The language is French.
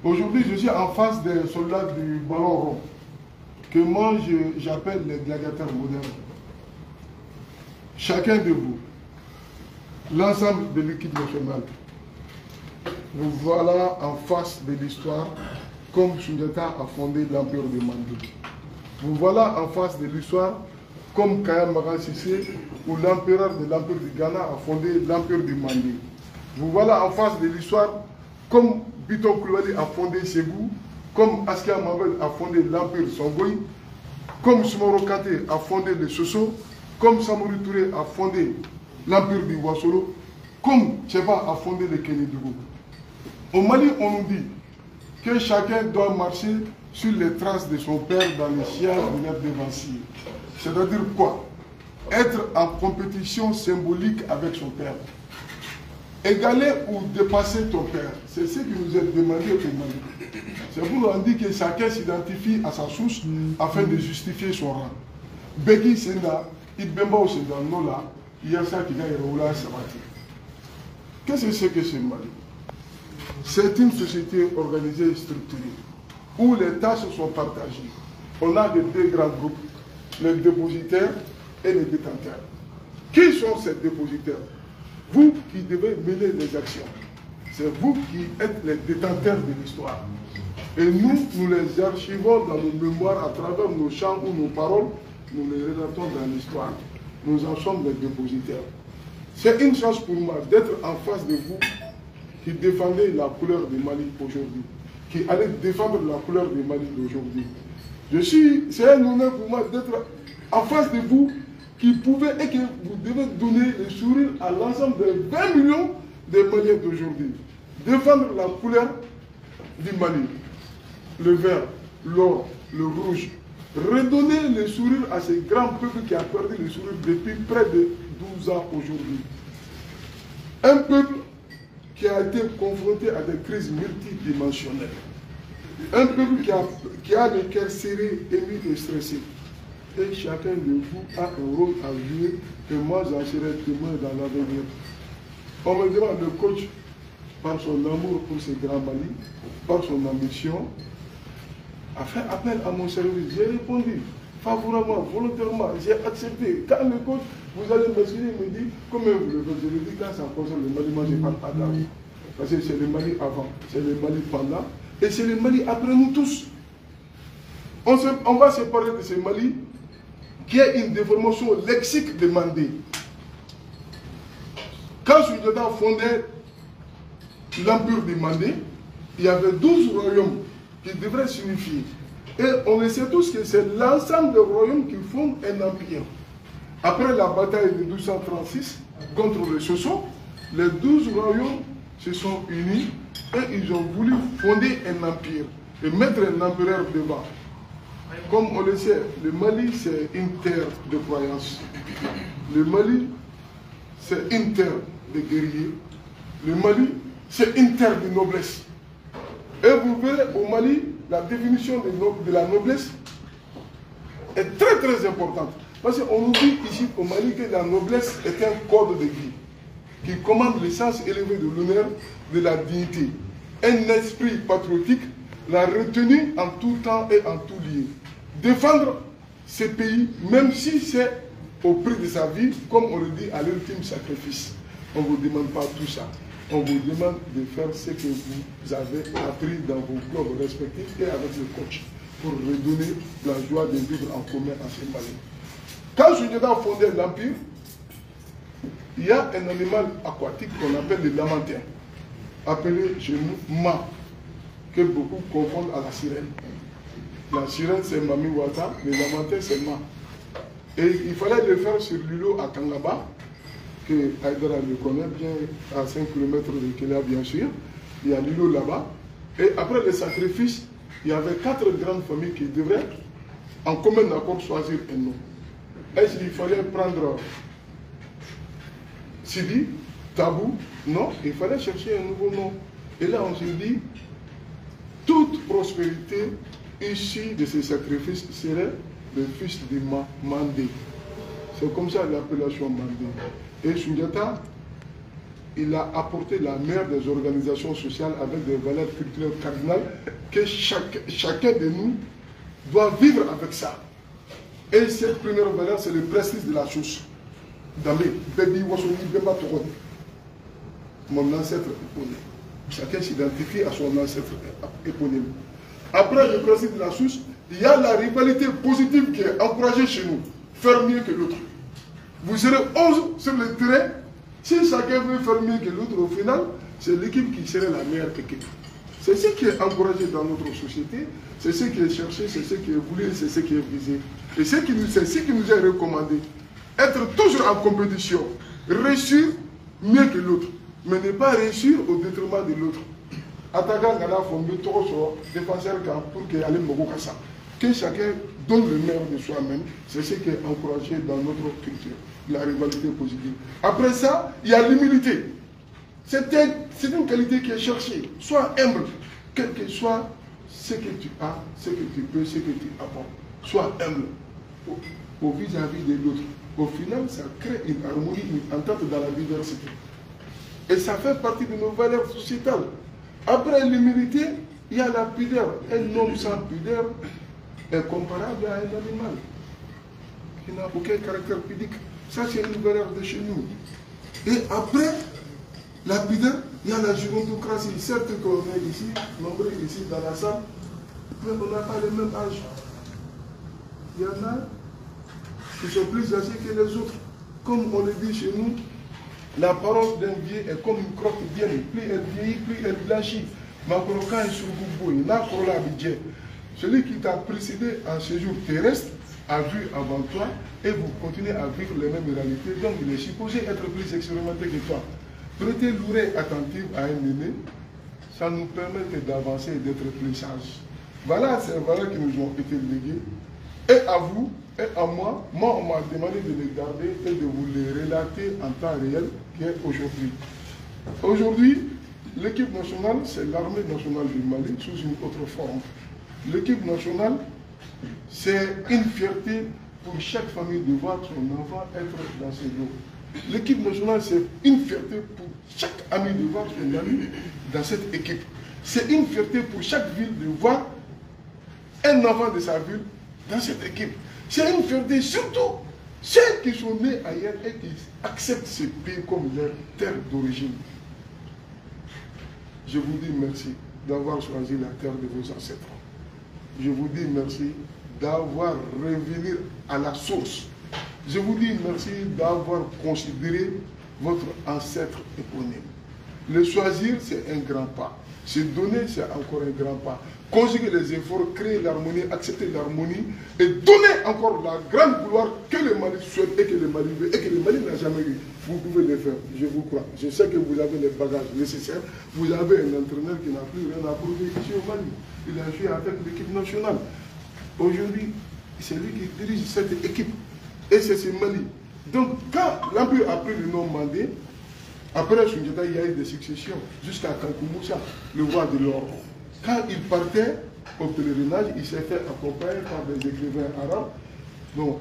Aujourd'hui, je suis en face des soldats du ballon rond, que moi j'appelle les gladiateurs modernes. Chacun de vous, l'ensemble de l'équipe nationale, vous voilà en face de l'histoire comme Sundiata a fondé l'Empire de Mandé. Vous voilà en face de l'histoire comme Kaya Magan Sissé, où l'empereur de l'Empire du Ghana a fondé l'Empire du Mandé. Vous voilà en face de l'histoire comme Bito Koulibaly a fondé Ségou, comme Askia Mohamed a fondé l'Empire Songoï, comme Soumoro Kanté a fondé le Soso, comme Samori Touré a fondé l'Empire du Ouassolo, comme Tcheba a fondé le Kénidougou. Au Mali, on nous dit que chacun doit marcher sur les traces de son père dans les sièges de l'air dévancier. C'est-à-dire quoi? Être en compétition symbolique avec son père. Égaler ou dépasser ton père, c'est ce qui nous est demandé au Mali. C'est pour on dit que chacun s'identifie à sa source afin de justifier son rang. Beki Senda, Ibemba ou Senda, Nola, il y a ça qui a Roula Sabati. Qu'est-ce que c'est que ce Mali? C'est une société organisée et structurée, où les tâches sont partagées. On a deux grands groupes, les dépositaires et les détenteurs. Qui sont ces dépositaires? Vous qui devez mener les actions. C'est vous qui êtes les détenteurs de l'histoire. Et nous, nous les archivons dans nos mémoires à travers nos chants ou nos paroles, nous les relatons dans l'histoire. Nous en sommes les dépositaires. C'est une chance pour moi d'être en face de vous qui défendez la couleur du Mali aujourd'hui, qui allez défendre la couleur du Mali d'aujourd'hui. C'est un honneur pour moi d'être en face de vous qui pouvez et que vous devez donner le sourire à l'ensemble des 20 millions de Maliens d'aujourd'hui. Défendre la couleur du Mali, le vert, l'or, le rouge. Redonner le sourire à ce grand peuple qui a perdu le sourire depuis près de 12 ans aujourd'hui. Un peuple qui a été confronté à des crises multidimensionnelles. Un peuple qui a le cœur serré, ému et stressé. Et chacun de vous a un rôle à jouer que moi j'en serai témoin dans l'avenir. On me demande, le coach, par son amour pour ce grand Mali, par son ambition, a fait appel à mon service. J'ai répondu favorablement, volontairement, j'ai accepté. Quand le coach, vous allez m'expliquer, me dit, combien vous le faites? Je lui dis, quand ça concerne le Mali, moi je ne parle pas d'argent. Parce que c'est le Mali avant, c'est le Mali pendant, et c'est le Mali après nous tous. On va se parler de ce Mali qui est une déformation lexique de Mandé. Quand Sundiata fondait l'Empire du Mandé, il y avait 12 royaumes qui devraient s'unifier. Et on le sait tous que c'est l'ensemble des royaumes qui font un empire. Après la bataille de 1236 contre les Soso, les 12 royaumes se sont unis et ils ont voulu fonder un empire et mettre un empereur devant. Comme on le sait, le Mali c'est une terre de croyance. Le Mali c'est une terre de guerriers. Le Mali c'est une terre de noblesse. Et vous verrez au Mali, la définition de la noblesse est très très importante. Parce qu'on nous dit ici au Mali que la noblesse est un code de vie qui commande le sens élevé de l'honneur, de la dignité. Un esprit patriotique, la retenue en tout temps et en tout lieu. Défendre ce pays, même si c'est au prix de sa vie, comme on le dit à l'ultime sacrifice. On ne vous demande pas tout ça. On vous demande de faire ce que vous avez appris dans vos clubs respectifs et avec le coach pour redonner la joie de vivre en commun à ces Mali. Quand Sundiata a fondé l'Empire, il y a un animal aquatique qu'on appelle le lamantin, appelé chez nous Ma, que beaucoup confondent à la sirène. La sirène c'est Mami Wata, le lamantin c'est Ma. Et il fallait le faire sur l'îlot à Kangaba, que Haïdara le connaît bien, à 5 km de Kélia bien sûr. Il y a l'îlot là-bas. Et après le sacrifice, il y avait 4 grandes familles qui devraient en commun accord choisir un nom. Est-ce qu'il fallait prendre Sidi, Tabou? Non, il fallait chercher un nouveau nom. Et là on se dit, toute prospérité issue de ces sacrifices serait le fils de Mandé. C'est comme ça l'appellation Mandé. Et Sundiata il a apporté la meilleure des organisations sociales avec des valeurs culturelles cardinales que chacun de nous doit vivre avec ça. Et cette première valeur, c'est le prestige de la chose. Mon ancêtre éponyme. Chacun s'identifie à son ancêtre éponyme. Après le principe de la souche, il y a la rivalité positive qui est encouragée chez nous. Faire mieux que l'autre. Vous serez 11 sur le terrain. Si chacun veut faire mieux que l'autre, au final, c'est l'équipe qui serait la meilleure équipe. C'est ce qui est encouragé dans notre société, c'est ce qui est cherché, c'est ce qui est voulu, c'est ce qui est visé. Et c'est ce qui nous est recommandé. Être toujours en compétition, réussir mieux que l'autre, mais ne pas réussir au détriment de l'autre. Attaquant Gana Fombi, Toro, défenseur pour qu'il y ait Mogokasa. Que chacun donne le meilleur de soi-même, c'est ce qui est encouragé dans notre culture, la rivalité positive. Après ça, il y a l'humilité. C'est une qualité qui est cherchée. Sois humble, quel que soit ce que tu as, ce que tu peux, ce que tu apportes. Sois humble au vis-à-vis de l'autre. Au final, ça crée une harmonie, une entente dans la diversité. Et ça fait partie de nos valeurs sociétales. Après l'humilité, il y a la pudeur. Un homme sans pudeur est comparable à un animal qui n'a aucun caractère pudique. Ça, c'est une valeur de chez nous. Et après la pudeur, il y a la gérontocratie. Certes qu'on est ici, nombreux ici dans la salle, mais on n'a pas le même âge. Il y en a qui sont plus âgés que les autres. Comme on le dit chez nous, la parole d'un vieux est comme une crotte vieille. Plus elle vieillit, plus elle blanchit. Celui qui t'a précédé en séjour terrestre a vu avant toi et vous continuez à vivre les mêmes réalités. Donc il est supposé être plus expérimenté que toi. Prêter l'oreille attentive à un aîné, ça nous permet d'avancer et d'être plus sages. Voilà ces valeurs qui nous ont été léguées. Et à vous, et à moi, on m'a demandé de les garder et de vous les relater en temps réel, qui est aujourd'hui. Aujourd'hui, l'équipe nationale, c'est l'armée nationale du Mali sous une autre forme. L'équipe nationale, c'est une fierté pour chaque famille de voir son enfant être dans ses lots. L'équipe nationale, c'est une fierté pour chaque ami de voir son ami dans cette équipe. C'est une fierté pour chaque ville de voir un enfant de sa ville dans cette équipe. C'est une fierté surtout ceux qui sont nés ailleurs et qui acceptent ce pays comme leur terre d'origine. Je vous dis merci d'avoir choisi la terre de vos ancêtres. Je vous dis merci d'avoir revenu à la source. Je vous dis merci d'avoir considéré votre ancêtre éponyme. Le choisir, c'est un grand pas. Se donner, c'est encore un grand pas. Conjuguer les efforts, créer l'harmonie, accepter l'harmonie et donner encore la grande gloire que le Mali souhaite et que le Mali veut et que le Mali n'a jamais eu. Vous pouvez le faire, je vous crois. Je sais que vous avez les bagages nécessaires. Vous avez un entraîneur qui n'a plus rien à prouver ici au Mali. Il a joué avec l'équipe nationale. Aujourd'hui, c'est lui qui dirige cette équipe. Et c'est ce Mali. Donc, quand l'Empire a pris le nom Mandé, après Sundiata, il y a eu des successions, jusqu'à Kankoumoussa, le roi de l'or. Quand il partait au pèlerinage, il s'est fait accompagner par des écrivains arabes. Donc,